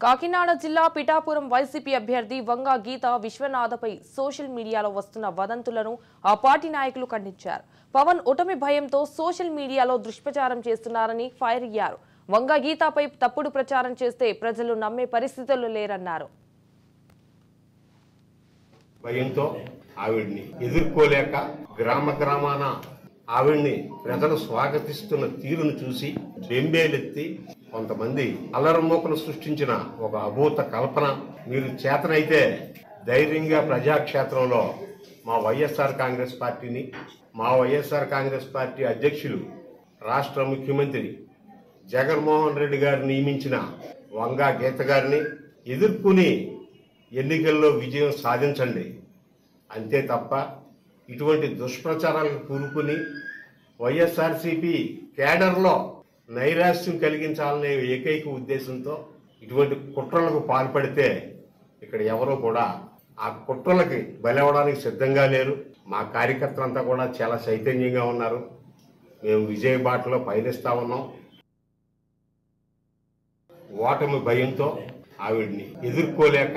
కాకినాడ జిల్లా పిఠాపురం వైసీపీ అభ్యర్థి వంగ గీత విశ్వనాథపై సోషల్ మీడియాలో వస్తున్న వదంతులను ఆ పార్టీ నాయకులు ఖండించారు. పవన్ ఓటమి భయంతో సోషల్ మీడియాలో దుష్ప్రచారం చేస్తున్నారని ఫైర్ అయ్యారు. వంగ గీతపై తప్పుడు ప్రచారం చేస్తే ప్రజలు నమ్మే పరిస్థితుల్లో లేరన్నారు. భయంతో ఆవిడ్ని ఎదుర్కోలేక గ్రామాన ఆవిడ్ని ప్రజలు స్వాగతిస్తున్న తీరును చూసి బెంబేలెత్తి కొంతమంది అల్లరమోకలు సృష్టించిన ఒక అభూత కల్పన. మీరు చేతనైతే ధైర్యంగా ప్రజాక్షేత్రంలో మా వైఎస్ఆర్ కాంగ్రెస్ పార్టీ అధ్యక్షులు రాష్ట్ర ముఖ్యమంత్రి జగన్మోహన్ రెడ్డి గారు నియమించిన వంగ గీత గారిని ఎదుర్కొని ఎన్నికల్లో విజయం సాధించండి. అంతే తప్ప ఇటువంటి దుష్ప్రచారాలకు కూరుకుని వైఎస్ఆర్సీపీ కేడర్లో నైరాశ్యం కలిగించాలనే ఏకైక ఉద్దేశంతో ఇటువంటి కుట్రలకు పాల్పడితే ఇక్కడ ఎవరో కూడా ఆ కుట్రలకి బలవడానికి సిద్ధంగా లేరు. మా కార్యకర్తలంతా కూడా చాలా చైతన్యంగా ఉన్నారు. మేము విజయ బాటలో పయనిస్తా ఉన్నాం. ఓటమి భయంతో ఆవిడ్ని ఎదుర్కోలేక